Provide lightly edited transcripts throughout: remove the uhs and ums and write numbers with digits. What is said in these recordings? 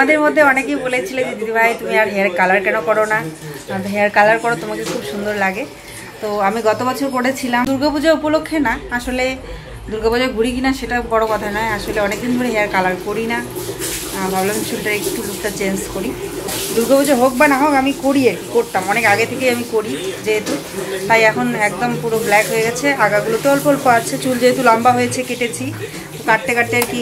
আমাদের মধ্যে অনেকেই বলেছিল যে দিদিভাই তুমি আর হেয়ার কালার কেন করো না, হেয়ার কালার করো, তোমাকে খুব সুন্দর লাগে। তো আমি গত বছর করেছিলাম দুর্গাপূজা উপলক্ষে না, আসলে দুর্গাপূজা ঘুরি কিনা সেটা বড় কথা নয়, আসলে অনেকদিন ধরে হেয়ার কালার করি না, ভাবলাম চুলটা একটু লুকটা চেঞ্জ করি। দুর্গাপূজা হোক বা না হোক আমি করি, আর কি করতাম অনেক আগে থেকেই আমি করি যেহেতু, তাই এখন একদম পুরো ব্ল্যাক হয়ে গেছে। আগাগুলোতে অল্প অল্প আছে, চুল যেহেতু লম্বা হয়েছে কেটেছি, কাটতে কাটতে আর কি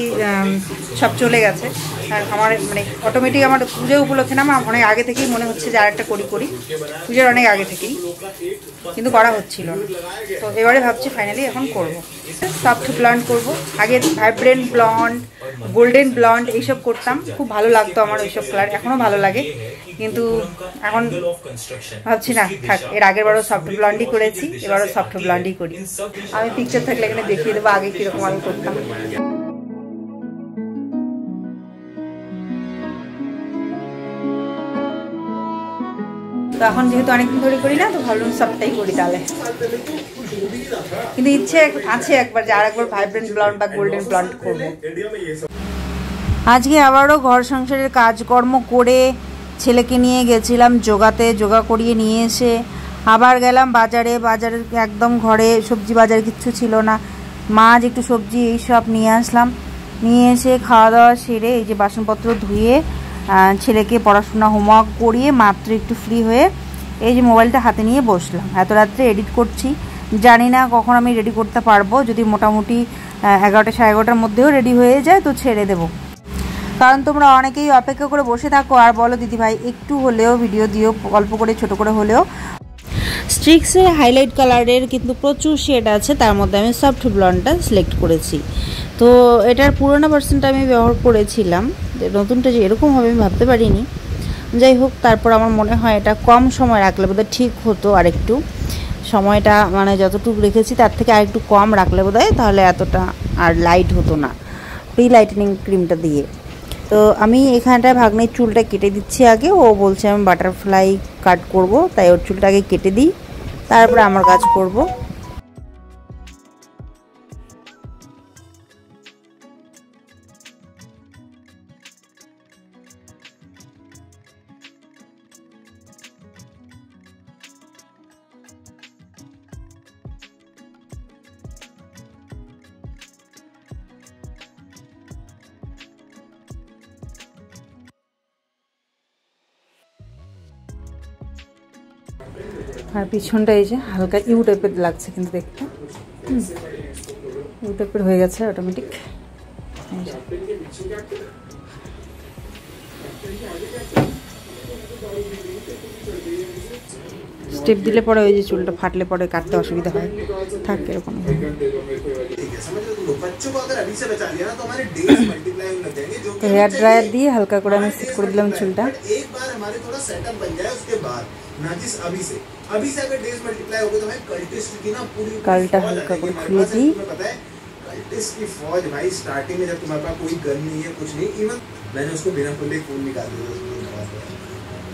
সব চলে গেছে। আর আমার মানে অটোমেটিক আমার পুজো উপলক্ষে না, আমার অনেক আগে থেকেই মনে হচ্ছে যে আরেকটা করি পুজোর অনেক আগে থেকেই, কিন্তু করা হচ্ছিল না। তো এবারে ভাবছি ফাইনালি এখন করব। সফট ব্লন্ড করব। আগে ভাইব্রেন্ট ব্লন্ড, গোল্ডেন ব্লন্ড এইসব করতাম, খুব ভালো লাগতো আমার ওইসব কালার, এখনও ভালো লাগে, কিন্তু এখন ভাবছি না থাক, এর আগের বারও সফট ব্লন্ডই করেছি, এবারও সফট ব্লন্ডই করি। আমি পিকচার থাকলে এখানে দেখিয়ে দেবো আগে কীরকম আমি করতাম। তো এখন যেহেতু অনেকদিন ধরে করি না, তো ভাবলাম সবটাই করি তাহলে। কিন্তু ইচ্ছে আছে একবার যে আরেকবার ভাইব্রেন্ট ব্লন্ড বা গোল্ডেন ব্লন্ড করবো। আজকে আবারও ঘর সংসারের কাজকর্ম করে ছেলেকে নিয়ে গেছিলাম যোগাতে, যোগা করিয়ে নিয়ে এসে আবার গেলাম বাজারে। একদম ঘরে সবজি বাজার কিচ্ছু ছিল না, মাছ একটু সবজি এইসব নিয়ে আসলাম। নিয়ে এসে খাওয়া দাওয়া সেরে এই যে বাসনপত্র ধুয়ে ছেলেকে পড়াশোনা হোমওয়ার্ক করিয়ে মাত্র একটু ফ্রি হয়ে এই যে মোবাইলটা হাতে নিয়ে বসলাম। এত রাত্রে এডিট করছি, জানি না কখন আমি রেডি করতে পারবো। যদি মোটামুটি 11টা সাড়ে 11টার মধ্যেও রেডি হয়ে যায় তো ছেড়ে দেবো, কারণ তোমরা অনেকেই অপেক্ষা করে বসে থাকো আর বলো দিদিভাই একটু হলেও ভিডিও দিও, অল্প করে ছোট করে হলেও। স্ট্রিক্সের হাইলাইট কালারের কিন্তু প্রচুর শেড আছে, তার মধ্যে আমি সফট ব্লন্ডটা সিলেক্ট করেছি। তো এটার পুরোনো ভার্সনটা আমি ব্যবহার করেছিলাম, নতুনটা যে এরকম হবে আমি ভাবতে পারিনি। যাই হোক, তারপর আমার মনে হয় এটা কম সময় রাখলে বোধহয় ঠিক হতো, আর একটু সময়টা মানে যতটুকু রেখেছি তার থেকে আর একটু কম রাখলে বোধহয় তাহলে এতটা আর লাইট হতো না প্রি লাইটেনিং ক্রিমটা দিয়ে। তো আমি এখানটায় ভাগ্নের চুলটা কেটে দিচ্ছি আগে, ও বলছে আমি বাটারফ্লাই কাট করব, তাই ওর চুলটা আগে কেটে দিই, তারপরে আমার কাজ করব। আর পিছনটা এই যে হালকা ইউ টাইপের লাগছে, কিন্তু দেখতে ইউ টাইপের হয়ে গেছে অটোমেটিক। স্টেপ দিলে পরে ওই যে চুলটা ফাটলে পরে কাটতে অসুবিধা হয়, থাক এরকম। তো হেয়ার ড্রায়ার দিয়ে হালকা করে আমি সেট করে দিলাম চুলটা। কালটা হালকা করে খুলে দিই। की फौज भाई स्टार्टिंग में जब तुम्हारे पास कोई गन नहीं है कुछ नहीं, इवन मैंने उसको बिना खुले खून निकाल दिया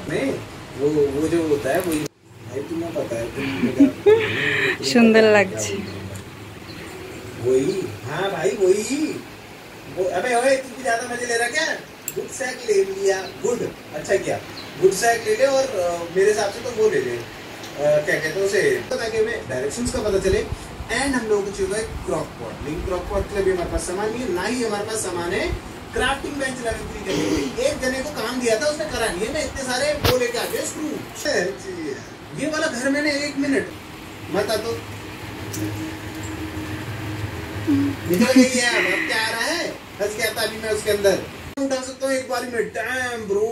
नहीं, वो जो होता है वही भाई तुम्हें पता है तुम सुंदर लगছে वही। हाँ भाई वही वो। अबे ओए तू भी ज्यादा मजे ले रहा क्या? गुड सैक ले लिया, गुड अच्छा किया, गुड सैक ले ले। और मेरे हिसाब से तो वो ले ले, क्या कहते हैं उसे, ताकि हमें डायरेक्शंस का पता चले। एंड हम लोगों को चाहिए क्रॉक पॉट, लेकिन क्रॉक पॉट के लिए भी हमारे पास सामान नहीं है, ना ही हमारे पास सामान है क्राफ्टिंग बेंच लेवल 3 करने के लिए। एक जने को काम दिया था, उसने करा नहीं है, मैं इतने सारे वो लेके आ गया स्क्रू। ये वाला घर मैंने 1 मिनट मत आ तो निकल गया। अब क्या आ रहा है, फंस गया था अभी मैं उसके अंदर। उठा सकता हूँ एक बार में, डैम ब्रो।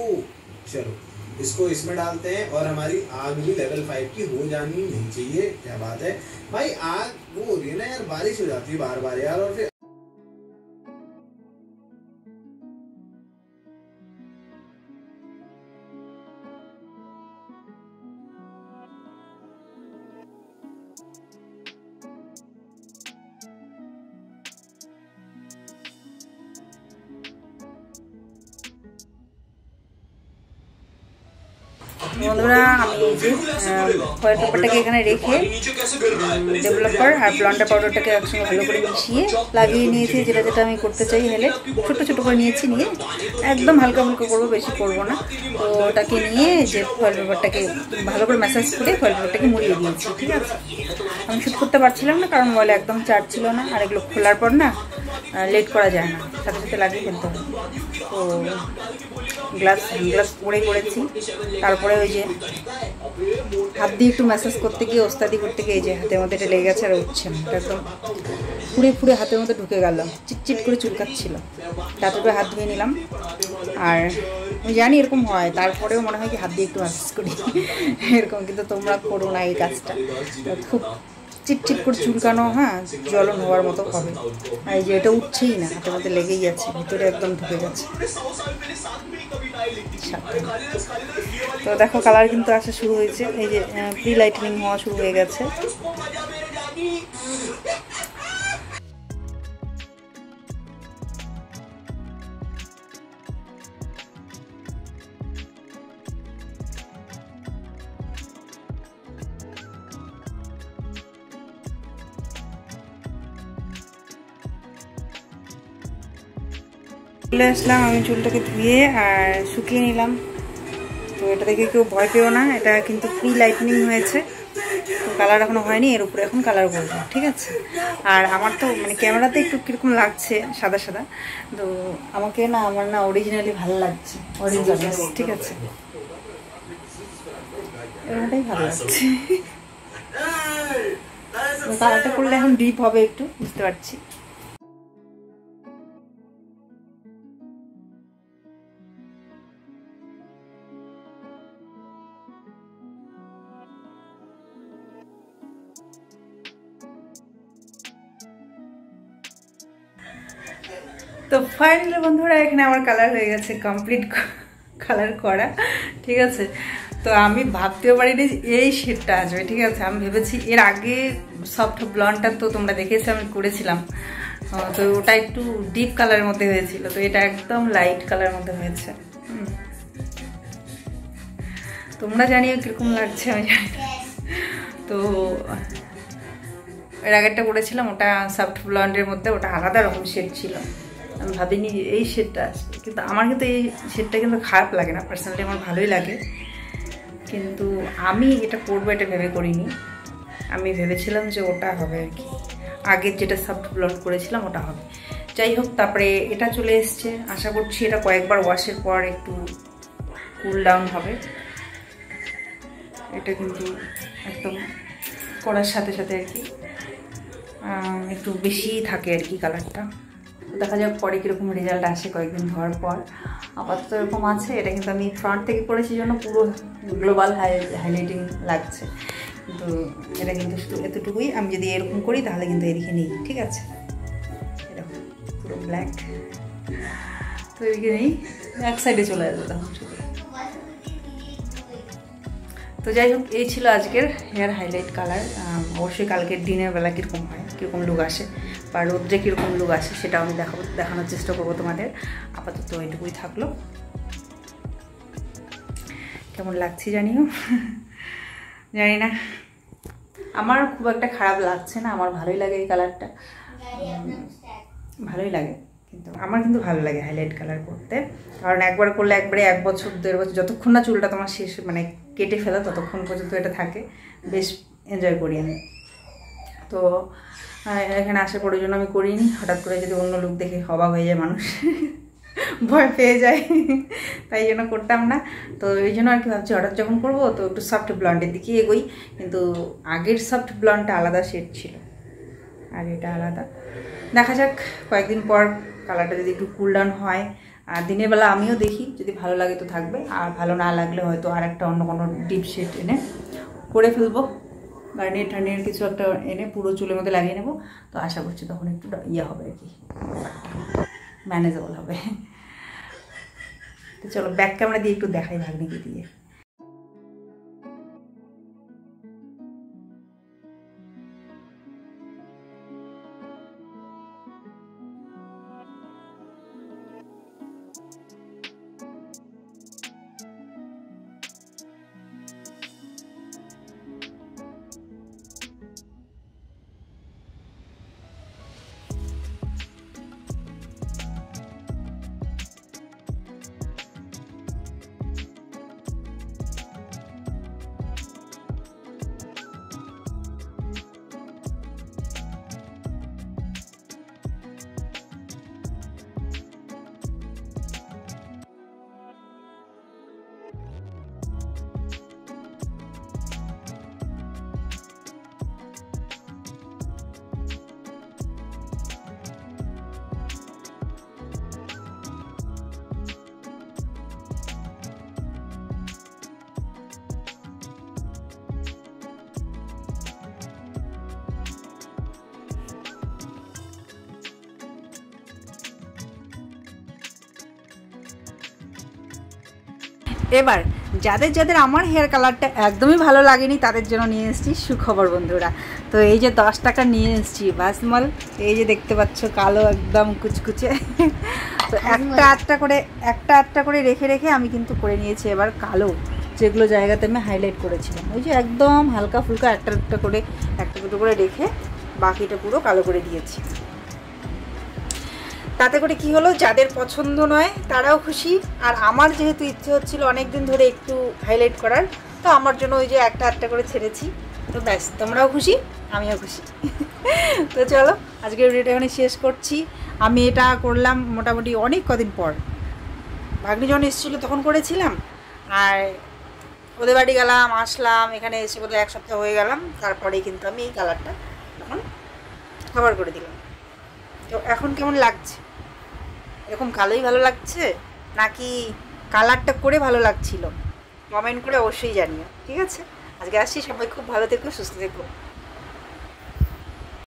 चलो इसको इसमें डालते हैं, और हमारी आग भी लेवल 5 की हो जानी नहीं चाहिए। क्या बात है भाई, आग वो हो रही है ना यार, बारिश हो जाती है बार बार यार, और फिर বন্ধুরা আমি এই যে ফয়েল পেপারটাকে এখানে রেখে ডেভেলপার আর ব্লন্ডার পাউডারটাকে একসঙ্গে ভালো করে মিশিয়ে লাগিয়ে নিয়েছি, যেটা যেটা আমি করতে চাই। হেলে ছোটো ছোটো করে নিয়েছি, নিয়ে একদম হালকা হালকা করবো, বেশি করবো না। তো ওটাকে নিয়ে যে ফয়েল পেপারটাকে ভালো করে ম্যাসাজ করে ফয়েল পেপারটাকে মুড়িয়ে দিয়েছি, ঠিক আছে। আমি শ্যুট করতে পারছিলাম না, কারণ মোবাইলে একদম চার্জ ছিল না, আর এগুলো খোলার পর না লেট করা যায় না, সাথে সাথে লাগিয়ে ফেলতে হবে। তো হ্যান্ড গ্লাভস পরে করেছি। তারপরে ওই যে হাত দিয়ে একটু ম্যাসাজ করতে গিয়ে, ওস্তাদি করতে গিয়ে, এই যে হাতের মধ্যে এটা লেগে গেছে আর উঠছে না, এটা একদম ফুড়ে ফুড়ে হাতের মধ্যে ঢুকে গেল, চিটচিট করে চুলকাচ্ছিল। তাতে করে হাত ধুয়ে নিলাম। আর আমি জানি এরকম হয়, তারপরেও মনে হয় কি হাত দিয়ে একটু ম্যাসাজ করি এরকম, কিন্তু তোমরা করো না এই কাজটা, খুব চিটচিট করে চুলকানো, হ্যাঁ জ্বলন হওয়ার মতো হবে। আর এই যে এটা উঠছেই না, হাতের মধ্যে লেগেই যাচ্ছে, ভিতরে একদম ঢুকে গেছে। তো দেখো কালার কিন্তু আসা শুরু হয়েছে, এই যে প্রি লাইটেনিং হওয়া শুরু হয়ে গেছে। চলে আসলাম আমি চুলটাকে ধুয়ে আর শুকিয়ে নিলাম। তো এটা দেখে কেউ ভয় পেও না, এটা কিন্তু প্রি লাইটনিং হয়েছে, তো কালার এখনো হয়নি, এর উপরে এখন কালার করবো, ঠিক আছে। আর আমার তো মানে ক্যামেরাতে একটু কীরকম লাগছে সাদা সাদা, তো আমাকে না, আমার না অরিজিনালি ভালো লাগছে, অরিজিনাল, ঠিক আছে, এরকমটাই ভালো লাগছে। কালারটা করলে এখন ডিপ হবে একটু, বুঝতে পারছি। তো ফাইনালি বন্ধুরা এখানে আমার কালার হয়ে গেছে, কমপ্লিট কালার করা, ঠিক আছে। তো আমি ভাবতেও পারিনি এই শেডটা আসবে, ঠিক আছে। আমি ভেবেছি এর আগে সফট ব্লন্ডটা তো তোমরা দেখেছো আমি করেছিলাম, তো ওটা একটু ডিপ কালারের মধ্যে হয়েছিল, তো এটা একদম লাইট কালারের মধ্যে হয়েছে। তোমরা জানিও কিরকম লাগছে আমি জানি। তো এর আগেরটা করেছিলাম ওটা সফট ব্লন্ডের মধ্যে, ওটা আলাদা রকম শেড ছিল, আমি ভাবিনি যে এই শেডটা আসবে। কিন্তু আমার কিন্তু এই শেডটা কিন্তু খারাপ লাগে না, পার্সোনালি আমার ভালোই লাগে, কিন্তু আমি এটা করবো এটা ভেবে করিনি। আমি ভেবেছিলাম যে ওটা হবে আর কি, আগের যেটা সফট ব্লন্ড করেছিলাম ওটা হবে। যাই হোক, তারপরে এটা চলে এসছে, আশা করছি এটা কয়েকবার ওয়াশের পর একটু কুল ডাউন হবে। এটা কিন্তু একদম করার সাথে সাথে আর কি একটু বেশি থাকে আর কি কালারটা। দেখা যাক পরে কীরকম রেজাল্ট আসে কয়েকদিন ধোয়ার পর। আপাতত এরকম আছে। এটা কিন্তু আমি ফ্রন্ট থেকে করেছি জন্য পুরো গ্লোবাল হাইলাইটিং লাগছে, কিন্তু এটা কিন্তু শুধু এতটুকুই। আমি যদি এরকম করি তাহলে কিন্তু এদিকে নেই, ঠিক আছে, এরকম পুরো ব্ল্যাক, তো এদিকে নেই, এক সাইডে চলে আসবে তখন শুধু। তো যাই হোক, এই ছিল আজকের হেয়ার হাইলাইট কালার। অবশ্যই কালকের দিনের বেলা কীরকম হয়, কীরকম লুক আসে, বা রোদ্রে কীরকম লুক আসে সেটাও আমি দেখানোর চেষ্টা করবো তোমাদের। আপাতত এটুকুই থাকলো, কেমন লাগছে জানিও। জানি না, আমার খুব একটা খারাপ লাগছে না, আমার ভালোই লাগে এই কালারটা, ভালোই লাগে, কিন্তু আমার কিন্তু ভালো লাগে হাইলাইট কালার করতে। কারণ একবার করলে একবারে 1 বছর 1.5 বছর, যতক্ষণ না চুলটা তোমার শেষ মানে কেটে ফেলা ততক্ষণ পর্যন্ত এটা থাকে, বেশ এনজয় করি আমি। তো এখানে আসার পরের জন্য আমি করিনি, হঠাৎ করে যদি অন্য লুক দেখে অবাক হয়ে যায় মানুষ, ভয় পেয়ে যায়, তাই জন্য করতাম না। তো এই জন্য আর কি ভাবছি হঠাৎ যখন করবো তো একটু সফট ব্লন্ডের দিকে এগোই, কিন্তু আগের সফট ব্লন্ডটা আলাদা শেড ছিল আর এটা আলাদা। দেখা যাক কয়েকদিন পর কালারটা যদি একটু কুল ডাউন হয়, আর দিনের বেলা আমিও দেখি, যদি ভালো লাগে তো থাকবে, আর ভালো না লাগলে হয়তো আর একটা অন্য কোনো ডিপ শেড এনে করে ফেলবো, গার্নিয়ার টার্নিয়ার কিছু একটা এনে পুরো চুলের মধ্যে লাগিয়ে নেবো। তো আশা করছি তখন একটু ইয়ে হবে আর কি, ম্যানেজেবল হবে। তো চলো ব্যাক ক্যামেরা দিয়ে একটু দেখাই ভাগ্নিকে দিয়ে। এবার যাদের যাদের আমার হেয়ার কালারটা একদমই ভালো লাগেনি তাদের জন্য নিয়ে এসেছি সুখবর বন্ধুরা। তো এই যে 10 টাকা নিয়ে এসেছি বাসমল, এই যে দেখতে পাচ্ছ কালো একদম কুচকুচে। তো একটা আটটা করে রেখে রেখে আমি কিন্তু করে নিয়েছি এবার কালো, যেগুলো জায়গাতে আমি হাইলাইট করেছিলাম ওই যে একদম হালকা ফুলকা একটা দুটো করে রেখে বাকিটা পুরো কালো করে দিয়েছি। তাতে করে কি হলো, যাদের পছন্দ নয় তারাও খুশি, আর আমার যেহেতু ইচ্ছে হচ্ছিল অনেক দিন ধরে একটু হাইলাইট করার, তো আমার জন্য ওই যে একটা করে ছেড়েছি। তো ব্যাস, তোমরাও খুশি আমিও খুশি। তো চলো আজকের ভিডিওটা এখানে শেষ করছি। আমি এটা করলাম মোটামুটি অনেক কদিন পর, ভাগ্নি যখন এসেছিলো তখন করেছিলাম, আর ওদের বাড়ি গেলাম আসলাম, এখানে এসে বোধহয় 1 সপ্তাহ হয়ে গেলাম, তারপরেই কিন্তু আমি এই কালারটা তখন কভার করে দিলাম। তো এখন কেমন লাগছে? এরকম কালোই ভালো লাগছে নাকি কালারটা করে ভালো লাগছিল? কমেন্ট করে অবশ্যই জানিও, ঠিক আছে? আজকে আসছি, সবাই খুব ভালো থেকো, সুস্থ থেকো।